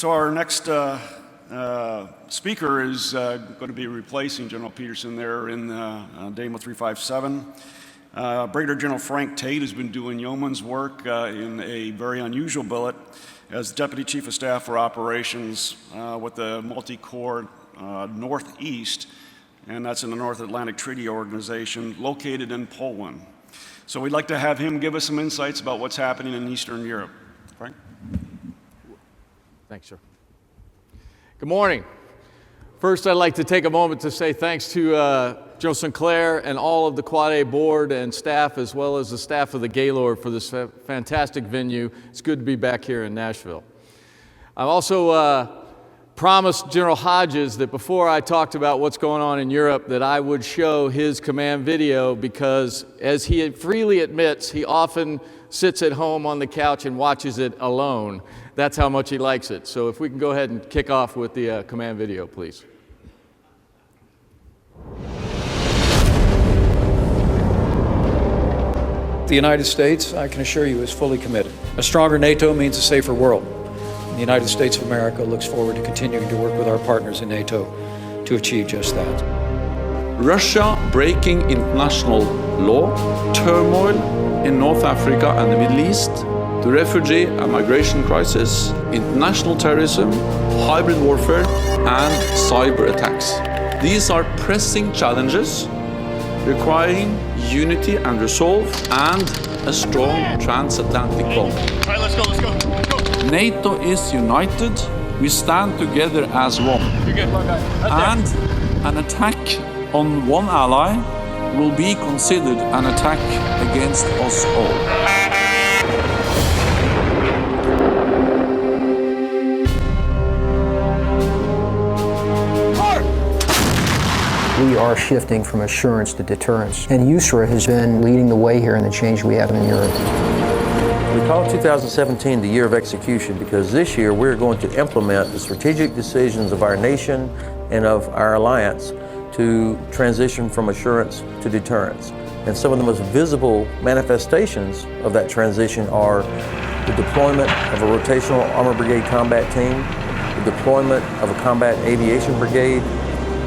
So our next speaker is going to be replacing General Peterson there in Damo 357. Brigadier General Frank Tate has been doing yeoman's work in a very unusual billet as Deputy Chief of Staff for Operations with the Multi-Corps Northeast, and that's in the North Atlantic Treaty Organization located in Poland. So we'd like to have him give us some insights about what's happening in Eastern Europe. Frank? Thanks, sir. Good morning. First, I'd like to take a moment to say thanks to General Sinclair and all of the Quad A board and staff, as well as the staff of the Gaylord for this fantastic venue. It's good to be back here in Nashville. I've also promised General Hodges that before I talked about what's going on in Europe, that I would show his command video, because as he freely admits, he often sits at home on the couch and watches it alone. That's how much he likes it. So if we can go ahead and kick off with the command video, please. The United States, I can assure you, is fully committed. A stronger NATO means a safer world. And the United States of America looks forward to continuing to work with our partners in NATO to achieve just that. Russia breaking international law, turmoil in North Africa and the Middle East, the refugee and migration crisis, international terrorism, hybrid warfare, and cyber attacks. These are pressing challenges requiring unity and resolve and a strong transatlantic bond. All right, let's go. NATO is united. We stand together as one. You're good. And an attack on one ally will be considered an attack against us all. We are shifting from assurance to deterrence, and USRA has been leading the way here in the change we have in Europe. We call 2017 the year of execution because this year we're going to implement the strategic decisions of our nation and of our alliance to transition from assurance to deterrence. And some of the most visible manifestations of that transition are the deployment of a rotational armor brigade combat team, the deployment of a combat aviation brigade,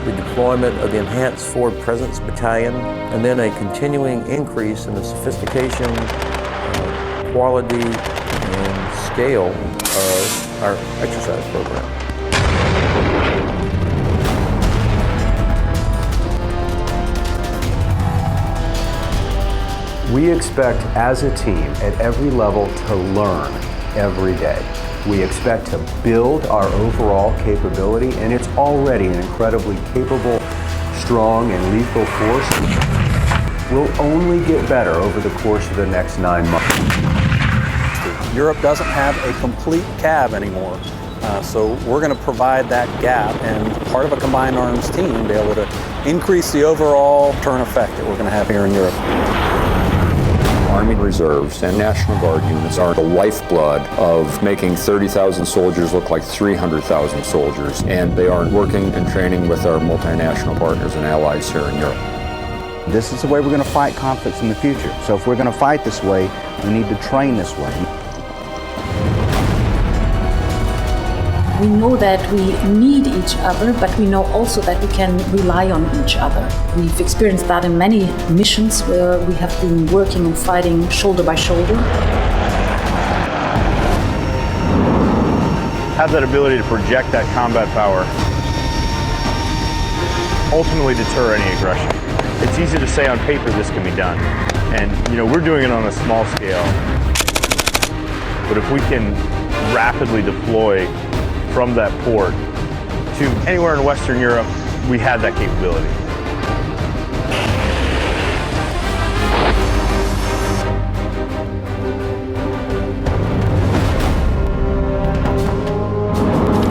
the deployment of the Enhanced Forward Presence Battalion, and then a continuing increase in the sophistication, quality, and scale of our exercise program. We expect as a team at every level to learn every day. We expect to build our overall capability, and it's already an incredibly capable, strong, and lethal force. We'll only get better over the course of the next 9 months. Europe doesn't have a complete CAV anymore, so we're going to provide that gap, and part of a combined arms team be able to increase the overall turn effect that we're going to have here in Europe. Army Reserves and National Guard units are the lifeblood of making 30,000 soldiers look like 300,000 soldiers, and they are working and training with our multinational partners and allies here in Europe. This is the way we're going to fight conflicts in the future. So if we're going to fight this way, we need to train this way. We know that we need each other, but we know also that we can rely on each other. We've experienced that in many missions where we have been working and fighting shoulder by shoulder. Have that ability to project that combat power, ultimately deter any aggression. It's easy to say on paper this can be done, and we're doing it on a small scale. But if we can rapidly deploy from that port to anywhere in Western Europe, we have that capability.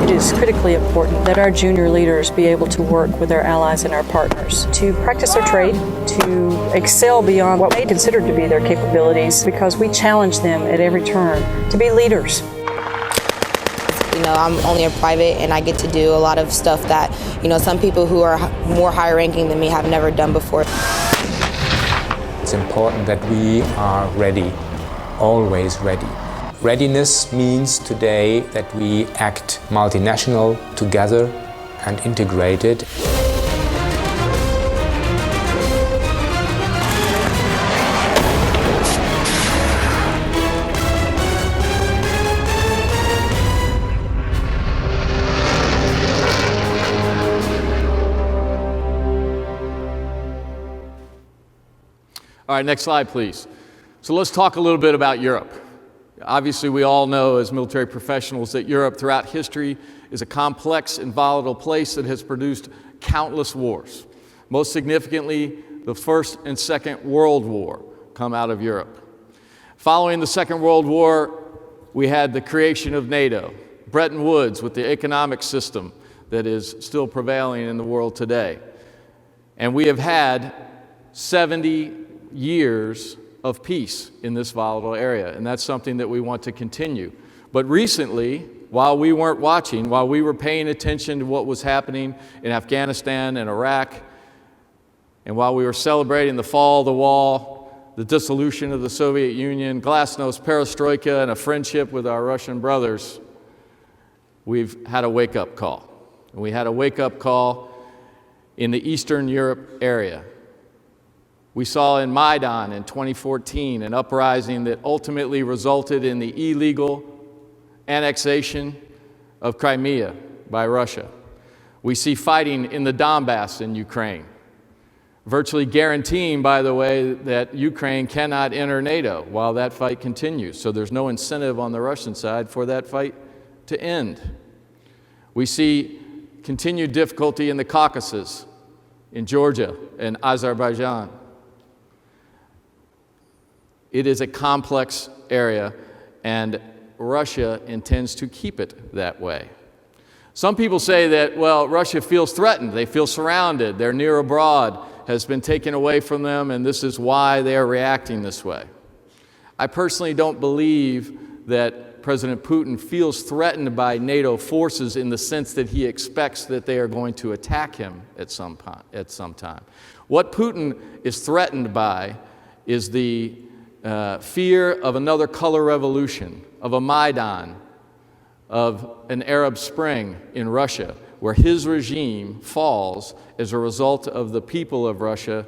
It is critically important that our junior leaders be able to work with our allies and our partners to practice their trade, to excel beyond what they consider to be their capabilities, because we challenge them at every turn to be leaders. I'm only a private, and I get to do a lot of stuff that, some people who are more higher ranking than me have never done before. It's important that we are ready, always ready. Readiness means today that we act multinational, together and integrated. All right, next slide, please. So let's talk a little bit about Europe. Obviously, we all know as military professionals that Europe throughout history is a complex and volatile place that has produced countless wars. Most significantly, the First and Second World War come out of Europe. Following the Second World War, we had the creation of NATO, Bretton Woods with the economic system that is still prevailing in the world today. And we have had 70 years of peace in this volatile area, and that's something that we want to continue. But recently, while we weren't watching, while we were paying attention to what was happening in Afghanistan and Iraq, and while we were celebrating the fall of the wall, the dissolution of the Soviet Union, glasnost, perestroika, and a friendship with our Russian brothers, we've had a wake-up call. And we had a wake-up call in the Eastern Europe area. We saw in Maidan in 2014 an uprising that ultimately resulted in the illegal annexation of Crimea by Russia. We see fighting in the Donbass in Ukraine, virtually guaranteeing, by the way, that Ukraine cannot enter NATO while that fight continues. So there's no incentive on the Russian side for that fight to end. We see continued difficulty in the Caucasus, in Georgia and Azerbaijan. It is a complex area, and Russia intends to keep it that way. Some people say that, well, Russia feels threatened, they feel surrounded, their near abroad has been taken away from them, and this is why they are reacting this way. I personally don't believe that President Putin feels threatened by NATO forces in the sense that he expects that they are going to attack him at some time. What Putin is threatened by is the fear of another color revolution, of a Maidan, of an Arab Spring in Russia, where his regime falls as a result of the people of Russia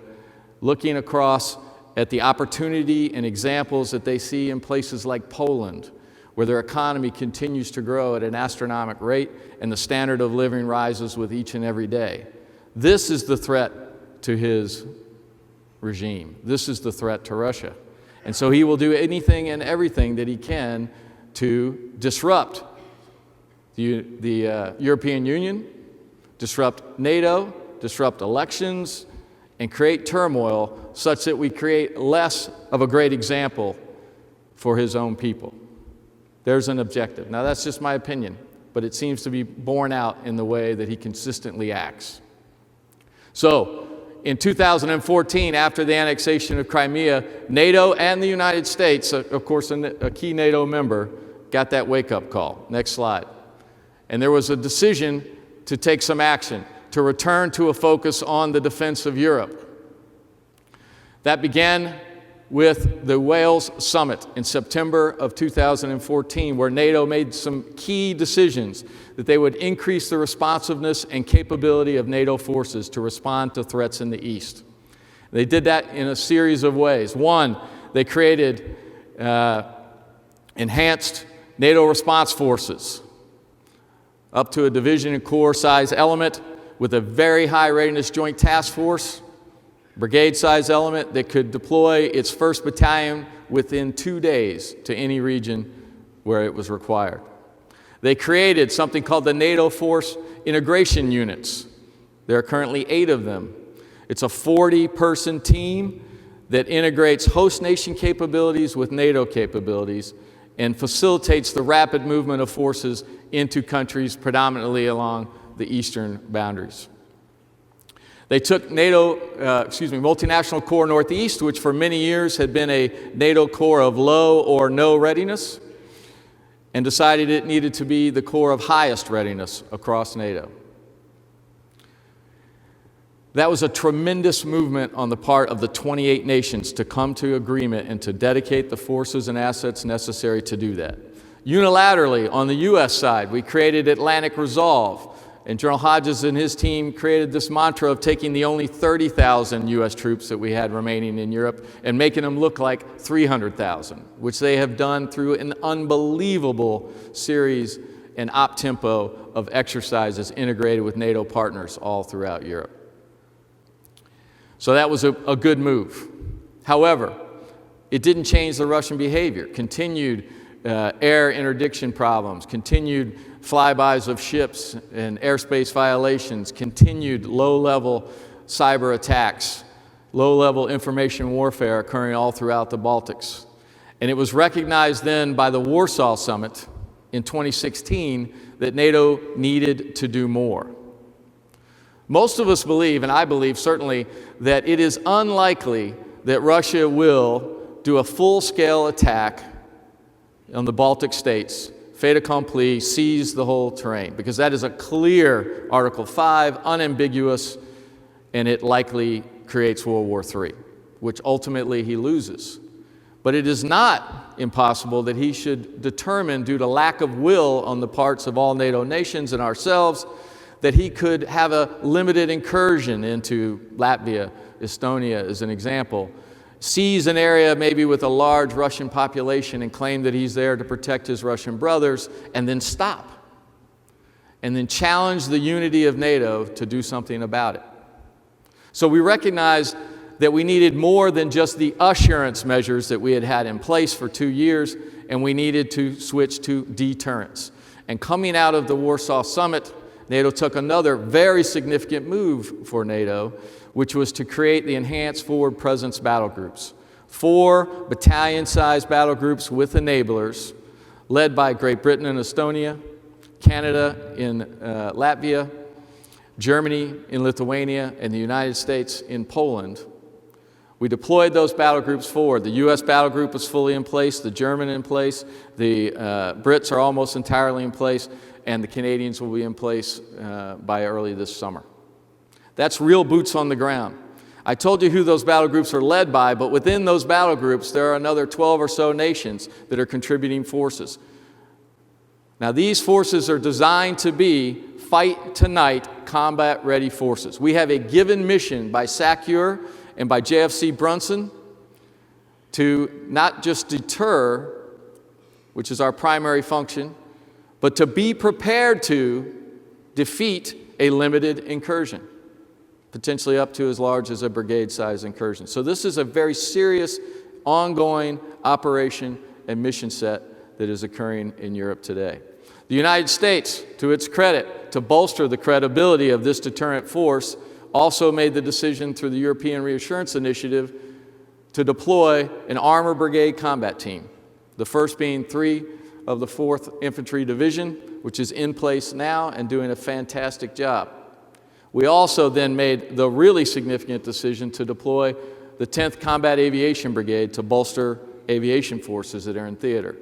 looking across at the opportunity and examples that they see in places like Poland, where their economy continues to grow at an astronomical rate and the standard of living rises with each and every day. This is the threat to his regime. This is the threat to Russia. And so he will do anything and everything that he can to disrupt the European Union, disrupt NATO, disrupt elections, and create turmoil such that we create less of a great example for his own people. There's an objective. Now, that's just my opinion, but it seems to be borne out in the way that he consistently acts. So, in 2014, after the annexation of Crimea, NATO and the United States, of course a key NATO member, got that wake-up call. Next slide. And there was a decision to take some action, to return to a focus on the defense of Europe. That began with the Wales Summit in September of 2014, where NATO made some key decisions that they would increase the responsiveness and capability of NATO forces to respond to threats in the East. They did that in a series of ways. One, they created enhanced NATO response forces, up to a division and corps size element with a very high readiness joint task force, brigade size element that could deploy its first battalion within 2 days to any region where it was required. They created something called the NATO Force Integration Units. There are currently 8 of them. It's a 40-person team that integrates host nation capabilities with NATO capabilities and facilitates the rapid movement of forces into countries predominantly along the eastern boundaries. They took Multinational Corps Northeast, which for many years had been a NATO corps of low or no readiness, and decided it needed to be the corps of highest readiness across NATO. That was a tremendous movement on the part of the 28 nations to come to agreement and to dedicate the forces and assets necessary to do that. Unilaterally, on the U.S. side, we created Atlantic Resolve, and General Hodges and his team created this mantra of taking the only 30,000 U.S. troops that we had remaining in Europe and making them look like 300,000, which they have done through an unbelievable series and op-tempo of exercises integrated with NATO partners all throughout Europe. So that was a good move. However, it didn't change the Russian behavior. Continued air interdiction problems, continued flybys of ships and airspace violations, continued low-level cyber attacks, low-level information warfare occurring all throughout the Baltics. And it was recognized then by the Warsaw Summit in 2016 that NATO needed to do more. Most of us believe, and I believe certainly, that it is unlikely that Russia will do a full-scale attack on the Baltic states, fait accompli, seize the whole terrain, because that is a clear Article 5, unambiguous, and it likely creates World War III, which ultimately he loses. But it is not impossible that he should determine, due to lack of will on the parts of all NATO nations and ourselves, that he could have a limited incursion into Latvia, Estonia as an example, seize an area maybe with a large Russian population and claim that he's there to protect his Russian brothers, and then stop, and then challenge the unity of NATO to do something about it. So we recognized that we needed more than just the assurance measures that we had had in place for 2 years, and we needed to switch to deterrence. And coming out of the Warsaw Summit, NATO took another very significant move for NATO, which was to create the Enhanced Forward Presence Battle Groups. 4 battalion-sized battle groups with enablers, led by Great Britain and Estonia, Canada in Latvia, Germany in Lithuania, and the United States in Poland. We deployed those battle groups forward. The U.S. battle group was fully in place, the German in place, the Brits are almost entirely in place, and the Canadians will be in place by early this summer. That's real boots on the ground. I told you who those battle groups are led by, but within those battle groups, there are another 12 or so nations that are contributing forces. Now, these forces are designed to be fight tonight, combat-ready forces. We have a given mission by SACEUR and by JFC Brunson to not just deter, which is our primary function, but to be prepared to defeat a limited incursion, potentially up to as large as a brigade-sized incursion. So this is a very serious, ongoing operation and mission set that is occurring in Europe today. The United States, to its credit, to bolster the credibility of this deterrent force, also made the decision through the European Reassurance Initiative to deploy an armor brigade combat team, the first being 3 of the 4th Infantry Division, which is in place now and doing a fantastic job. We also then made the really significant decision to deploy the 10th Combat Aviation Brigade to bolster aviation forces that are in theater.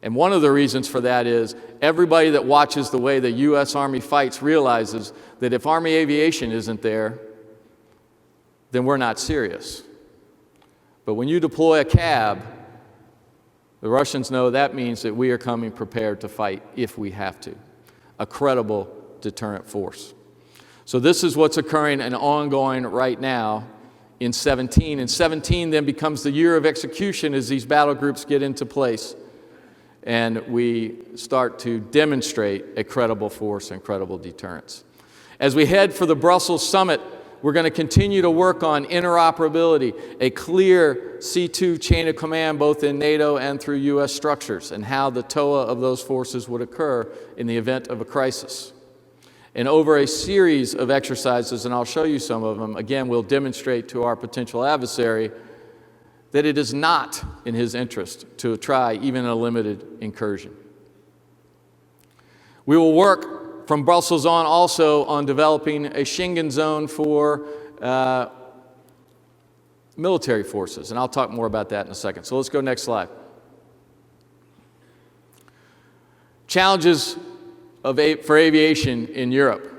And one of the reasons for that is everybody that watches the way the U.S. Army fights realizes that if Army aviation isn't there, then we're not serious. But when you deploy a cab, the Russians know that means that we are coming prepared to fight if we have to. A credible deterrent force. So this is what's occurring and ongoing right now in 17. And 17 then becomes the year of execution as these battle groups get into place. And we start to demonstrate a credible force and credible deterrence. As we head for the Brussels summit, we're going to continue to work on interoperability, a clear C2 chain of command both in NATO and through U.S. structures, and how the TOA of those forces would occur in the event of a crisis. And over a series of exercises, and I'll show you some of them, again, we'll demonstrate to our potential adversary that it is not in his interest to try even a limited incursion. We will work from Brussels on also on developing a Schengen zone for military forces, and I'll talk more about that in a second. So let's go next slide. Challenges for aviation in Europe.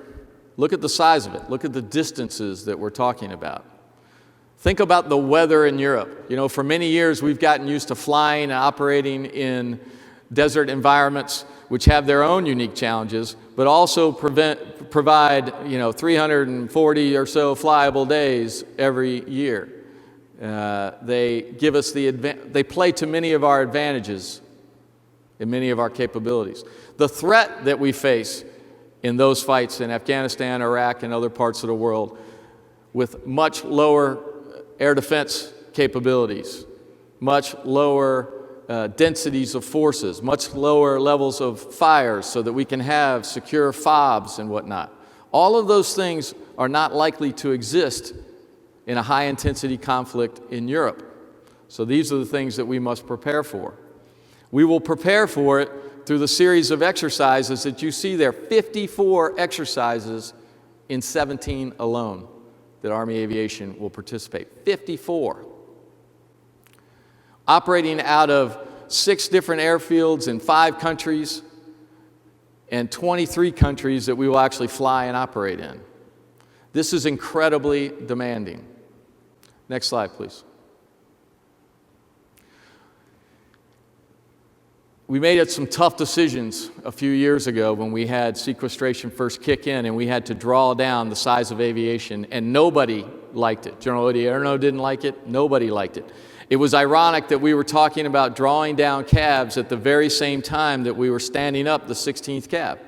Look at the size of it. Look at the distances that we're talking about. Think about the weather in Europe. You know, for many years we've gotten used to flying and operating in desert environments which have their own unique challenges, but also provide, 340 or so flyable days every year. They give us they play to many of our advantages and many of our capabilities. The threat that we face in those fights in Afghanistan, Iraq, and other parts of the world with much lower air defense capabilities, much lower densities of forces, much lower levels of fires so that we can have secure FOBs and whatnot. All of those things are not likely to exist in a high-intensity conflict in Europe. So these are the things that we must prepare for. We will prepare for it through the series of exercises that you see there, 54 exercises in 17 alone that Army Aviation will participate. 54. Operating out of 6 different airfields in 5 countries and 23 countries that we will actually fly and operate in. This is incredibly demanding. Next slide, please. We made some tough decisions a few years ago when we had sequestration first kick in and we had to draw down the size of aviation, and nobody liked it. General Odierno didn't like it. Nobody liked it. It was ironic that we were talking about drawing down cabs at the very same time that we were standing up the 16th cab.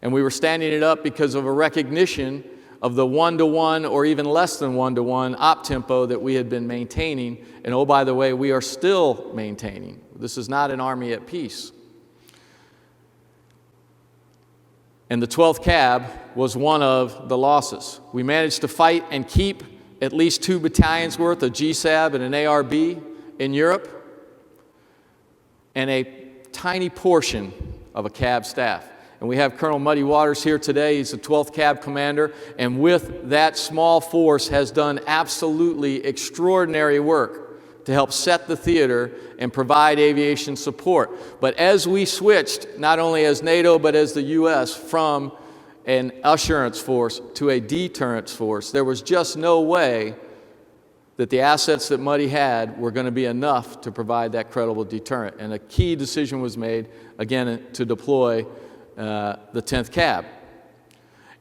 And we were standing it up because of a recognition of the 1-to-1 or even less than 1-to-1 op tempo that we had been maintaining. And oh, by the way, we are still maintaining. This is not an army at peace. And the 12th cab was one of the losses. We managed to fight and keep at least 2 battalions worth of GSAB and an ARB in Europe, and a tiny portion of a cab staff. And we have Colonel Muddy Waters here today. He's the 12th Cab Commander, and with that small force has done absolutely extraordinary work to help set the theater and provide aviation support. But as we switched, not only as NATO but as the U.S., from an assurance force to a deterrence force, there was just no way that the assets that Muddy had were going to be enough to provide that credible deterrent. And a key decision was made, again, to deploy the 10th Cab.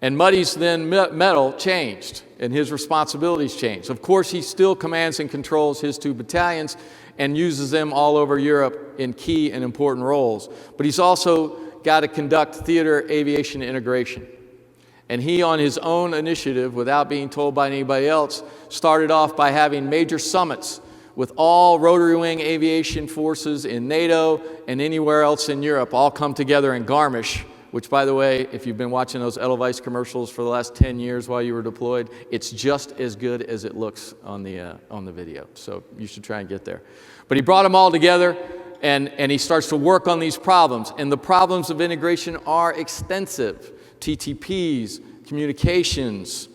And Muddy's then medal changed, and his responsibilities changed. Of course, he still commands and controls his 2 battalions and uses them all over Europe in key and important roles. But he's also got to conduct theater aviation integration. And he, on his own initiative, without being told by anybody else, started off by having major summits with all rotary wing aviation forces in NATO and anywhere else in Europe all come together in Garmisch, which, by the way, if you've been watching those Edelweiss commercials for the last 10 years while you were deployed, it's just as good as it looks on the video. So you should try and get there. But he brought them all together, and he starts to work on these problems. And the problems of integration are extensive. TTPs, communications,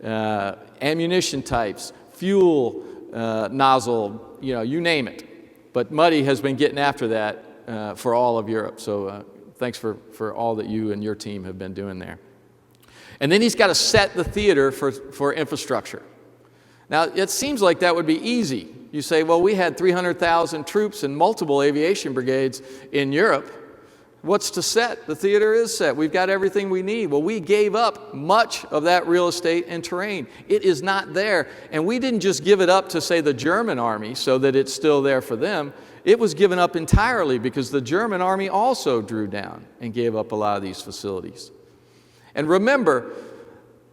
ammunition types, fuel nozzle, you name it. But Muddy has been getting after that for all of Europe. So thanks for all that you and your team have been doing there. And then he's got to set the theater for infrastructure. Now, it seems like that would be easy. You say, well, we had 300,000 troops and multiple aviation brigades in Europe. What's to set? The theater is set. We've got everything we need. Well, we gave up much of that real estate and terrain. It is not there. And we didn't just give it up to, say, the German army so that it's still there for them. It was given up entirely because the German army also drew down and gave up a lot of these facilities. And remember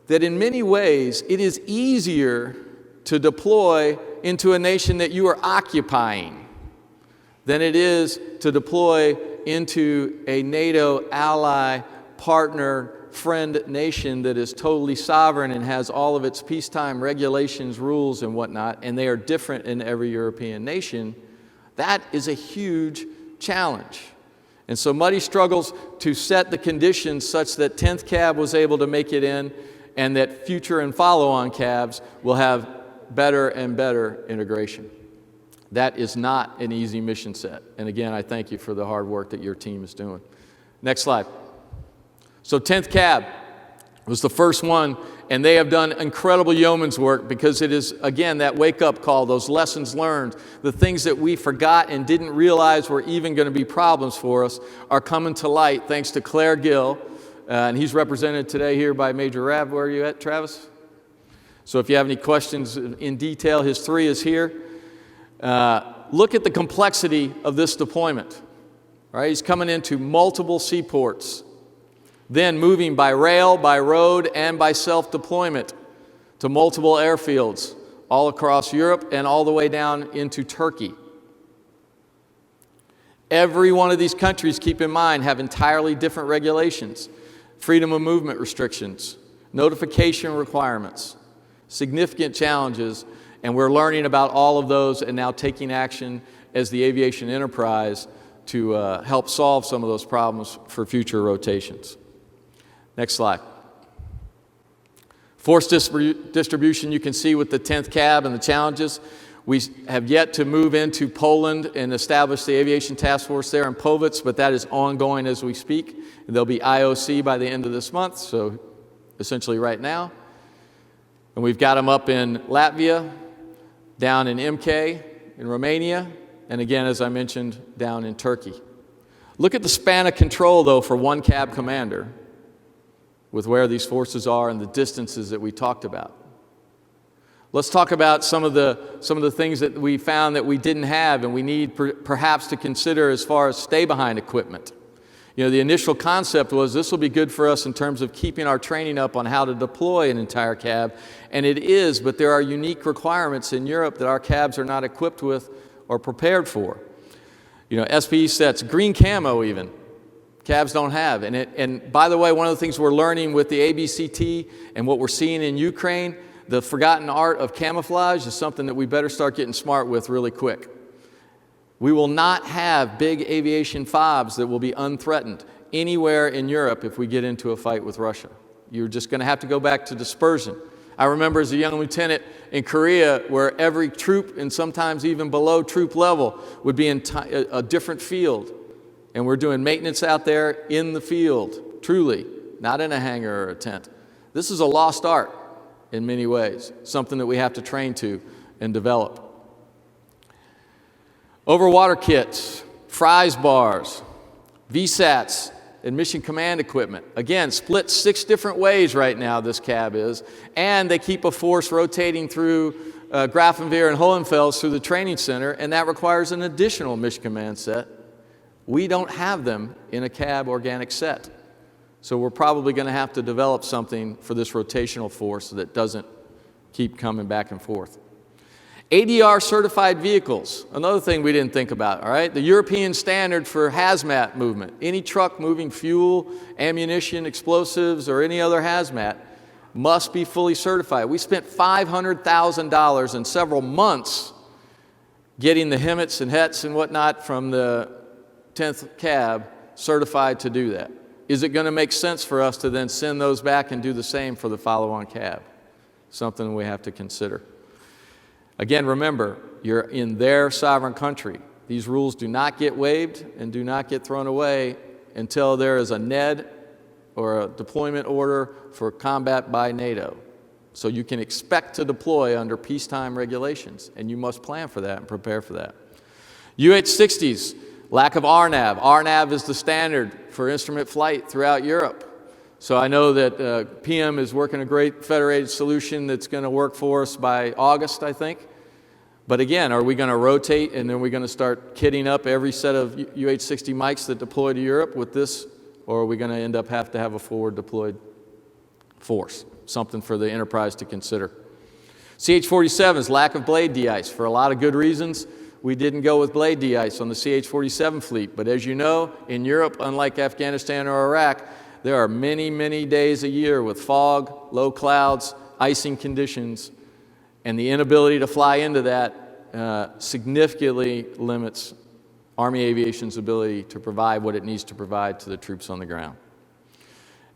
that in many ways, it is easier to deploy into a nation that you are occupying than it is to deploy into a NATO ally, partner, friend nation that is totally sovereign and has all of its peacetime regulations, rules, and whatnot, and they are different in every European nation. That is a huge challenge. And so Muddy struggles to set the conditions such that 10th Cab was able to make it in, and that future and follow-on cabs will have better and better integration. That is not an easy mission set. And again, I thank you for the hard work that your team is doing. Next slide. So 10th Cab, It was the first one, and they have done incredible yeoman's work because it is, again, that wake-up call, those lessons learned, the things that we forgot and didn't realize were even going to be problems for us are coming to light thanks to Claire Gill, and he's represented today here by Major Rav. Where are you at, Travis? So if you have any questions in detail, his 3 is here. Look at the complexity of this deployment. All right, he's coming into multiple seaports, then moving by rail, by road, and by self-deployment to multiple airfields all across Europe and all the way down into Turkey. Every one of these countries, keep in mind, have entirely different regulations, freedom of movement restrictions, notification requirements, significant challenges, and we're learning about all of those and now taking action as the aviation enterprise to help solve some of those problems for future rotations. Next slide. Force distribution you can see with the 10th cab and the challenges. We have yet to move into Poland and establish the aviation task force there in Powitz, but that is ongoing as we speak. And there'll be IOC by the end of this month, so essentially right now. And we've got them up in Latvia, down in MK in Romania, and again, as I mentioned, down in Turkey. Look at the span of control, though, for one cab commander with where these forces are and the distances that we talked about. Let's talk about some of the things that we found that we didn't have and we need perhaps to consider as far as stay-behind equipment. You know, the initial concept was this will be good for us in terms of keeping our training up on how to deploy an entire cab, and it is, but there are unique requirements in Europe that our cabs are not equipped with or prepared for. You know, SPE sets, green camo even, cabs don't have. And by the way, one of the things we're learning with the ABCT and what we're seeing in Ukraine, the forgotten art of camouflage is something that we better start getting smart with really quick. We will not have big aviation FOBs that will be unthreatened anywhere in Europe if we get into a fight with Russia. You're just going to have to go back to dispersion. I remember as a young lieutenant in Korea where every troop and sometimes even below troop level would be in a different field. And we're doing maintenance out there in the field, truly, not in a hangar or a tent. This is a lost art in many ways, something that we have to train to and develop. Overwater kits, fries bars, VSATs, and mission command equipment. Again, split 6 different ways right now, this cab is, and they keep a force rotating through Grafenwehr and Hohenfels through the training center, and that requires an additional mission command set. We don't have them in a cab organic set. So we're probably going to have to develop something for this rotational force that doesn't keep coming back and forth. ADR certified vehicles, another thing we didn't think about, all right? The European standard for hazmat movement. Any truck moving fuel, ammunition, explosives, or any other hazmat must be fully certified. We spent $500,000 in several months getting the HEMETs and HETs and whatnot from the 10th cab certified to do that. Is it going to make sense for us to then send those back and do the same for the follow-on cab? Something we have to consider. Again, remember, you're in their sovereign country. These rules do not get waived and do not get thrown away until there is a NED or a deployment order for combat by NATO. So you can expect to deploy under peacetime regulations, and you must plan for that and prepare for that. UH-60s, lack of RNAV. RNAV is the standard for instrument flight throughout Europe. So I know that PM is working a great federated solution that's going to work for us by August, I think. But again, are we going to rotate and then we're going to start kitting up every set of UH-60 mics that deploy to Europe with this, or are we going to end up have to have a forward deployed force? Something for the enterprise to consider. CH-47s, lack of blade de-ice. For a lot of good reasons, we didn't go with blade de-ice on the CH-47 fleet. But as you know, in Europe, unlike Afghanistan or Iraq, there are many, many days a year with fog, low clouds, icing conditions, and the inability to fly into that significantly limits Army Aviation's ability to provide what it needs to provide to the troops on the ground.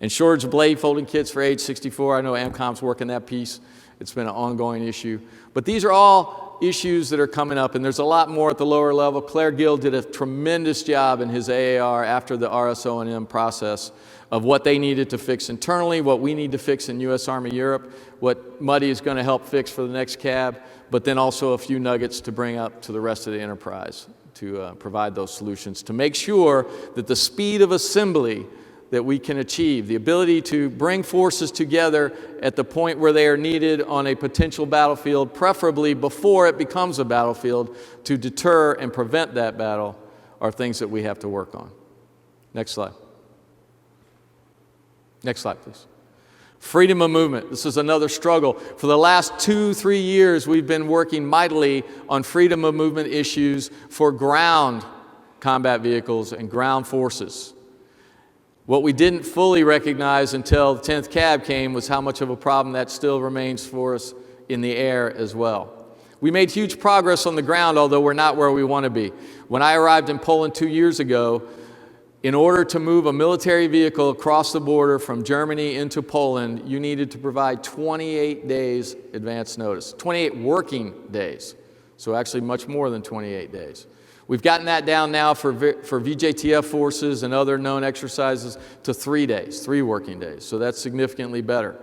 And shortage of blade folding kits for AH-64. I know AMCOM's working that piece. It's been an ongoing issue. But these are all issues that are coming up, and there's a lot more at the lower level. Claire Gill did a tremendous job in his AAR after the RSO&M process of what they needed to fix internally, what we need to fix in U.S. Army Europe, what Muddy is going to help fix for the next cab, but then also a few nuggets to bring up to the rest of the enterprise to provide those solutions, to make sure that the speed of assembly that we can achieve, the ability to bring forces together at the point where they are needed on a potential battlefield, preferably before it becomes a battlefield, to deter and prevent that battle, are things that we have to work on. Next slide. Next slide, please. Freedom of movement. This is another struggle. For the last 2-3 years, we've been working mightily on freedom of movement issues for ground combat vehicles and ground forces. What we didn't fully recognize until the 10th Cab came was how much of a problem that still remains for us in the air as well. We made huge progress on the ground, although we're not where we want to be. When I arrived in Poland 2 years ago, in order to move a military vehicle across the border from Germany into Poland, you needed to provide 28 days advance notice, 28 working days, so actually much more than 28 days. We've gotten that down now for VJTF forces and other known exercises to 3 days, 3 working days, so that's significantly better.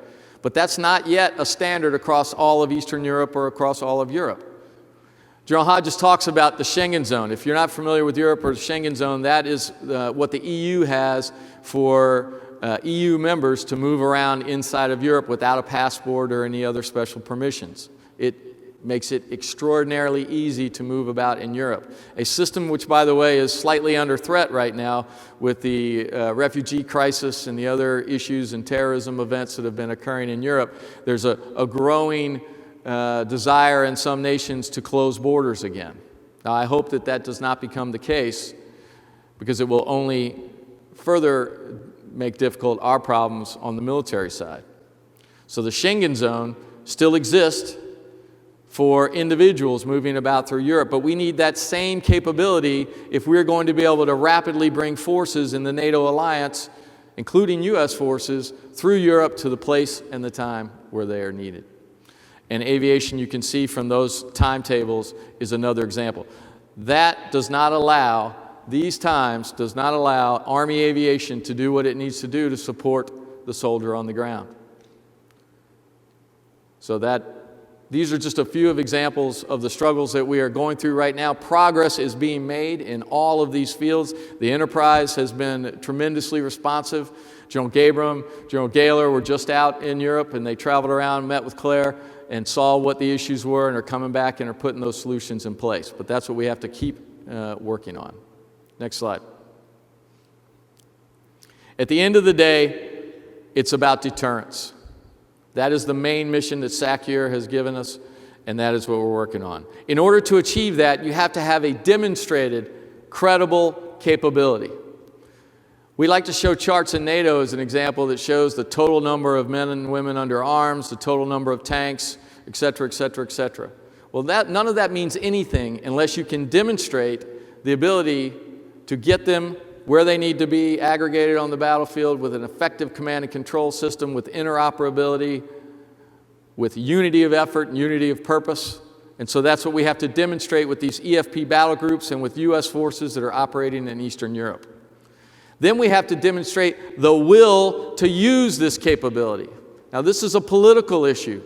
But that's not yet a standard across all of Eastern Europe or across all of Europe. General Hodges talks about the Schengen zone. If you're not familiar with Europe or the Schengen zone, that is what the EU has for EU members to move around inside of Europe without a passport or any other special permissions. It makes it extraordinarily easy to move about in Europe. A system which, by the way, is slightly under threat right now with the refugee crisis and the other issues and terrorism events that have been occurring in Europe. There's a growing desire in some nations to close borders again. Now, I hope that that does not become the case, because it will only further make difficult our problems on the military side. So the Schengen zone still exists for individuals moving about through Europe, but we need that same capability if we're going to be able to rapidly bring forces in the NATO alliance, including U.S. forces, through Europe to the place and the time where they are needed. And aviation, you can see from those timetables, is another example. That does not allow, these times does not allow Army aviation to do what it needs to do to support the soldier on the ground. So these are just a few of examples of the struggles that we are going through right now. Progress is being made in all of these fields. The enterprise has been tremendously responsive. General Gabriel, General Gaylor were just out in Europe, and they traveled around, met with Claire, and saw what the issues were, and are coming back and are putting those solutions in place. But that's what we have to keep working on. Next slide. At the end of the day, it's about deterrence. That is the main mission that SACEUR has given us, and that is what we're working on. In order to achieve that, you have to have a demonstrated, credible capability. We like to show charts in NATO as an example that shows the total number of men and women under arms, the total number of tanks, et cetera, et cetera, et cetera. Well, none of that means anything unless you can demonstrate the ability to get them where they need to be aggregated on the battlefield with an effective command and control system, with interoperability, with unity of effort and unity of purpose. And so that's what we have to demonstrate with these EFP battle groups and with U.S. forces that are operating in Eastern Europe. Then we have to demonstrate the will to use this capability. Now, this is a political issue,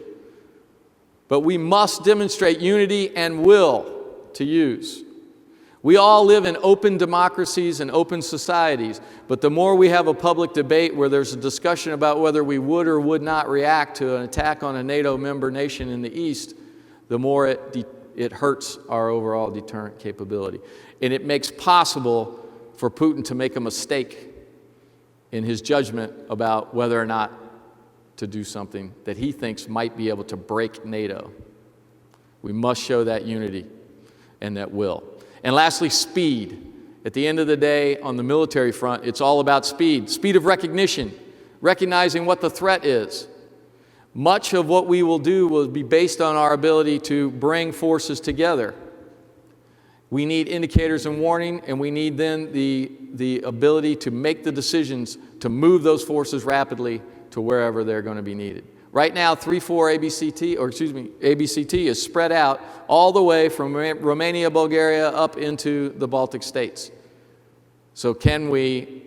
but we must demonstrate unity and will to use. We all live in open democracies and open societies, but the more we have a public debate where there's a discussion about whether we would or would not react to an attack on a NATO member nation in the East, the more it hurts our overall deterrent capability. And it makes possible for Putin to make a mistake in his judgment about whether or not to do something that he thinks might be able to break NATO. We must show that unity and that will. And lastly, speed. At the end of the day, on the military front, it's all about speed. Speed of recognition, recognizing what the threat is. Much of what we will do will be based on our ability to bring forces together. We need indicators and warning, and we need then the ability to make the decisions to move those forces rapidly to wherever they're going to be needed. Right now, 3-4 ABCT is spread out all the way from Romania, Bulgaria, up into the Baltic states. So can we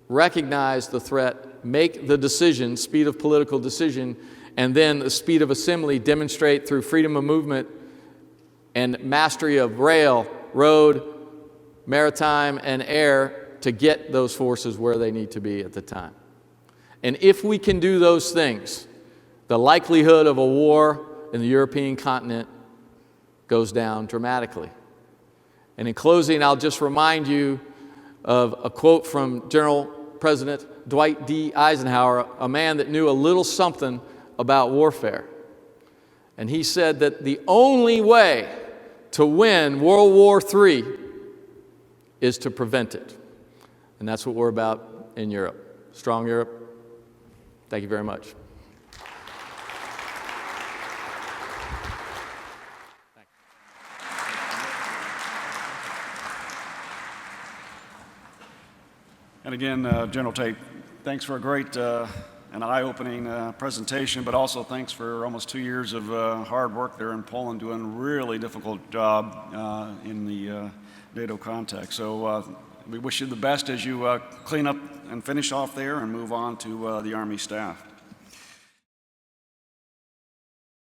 recognize the threat, make the decision, speed of political decision, and then the speed of assembly demonstrate through freedom of movement and mastery of rail, road, maritime, and air to get those forces where they need to be at the time. And if we can do those things, the likelihood of a war in the European continent goes down dramatically. And in closing, I'll just remind you of a quote from General President Dwight D. Eisenhower, a man that knew a little something about warfare. And he said that the only way to win World War III is to prevent it. And that's what we're about in Europe. Strong Europe. Thank you very much. And again, General Tate, thanks for a great and eye-opening presentation, but also thanks for almost 2 years of hard work there in Poland, doing a really difficult job in the NATO context. So we wish you the best as you clean up and finish off there and move on to the Army staff.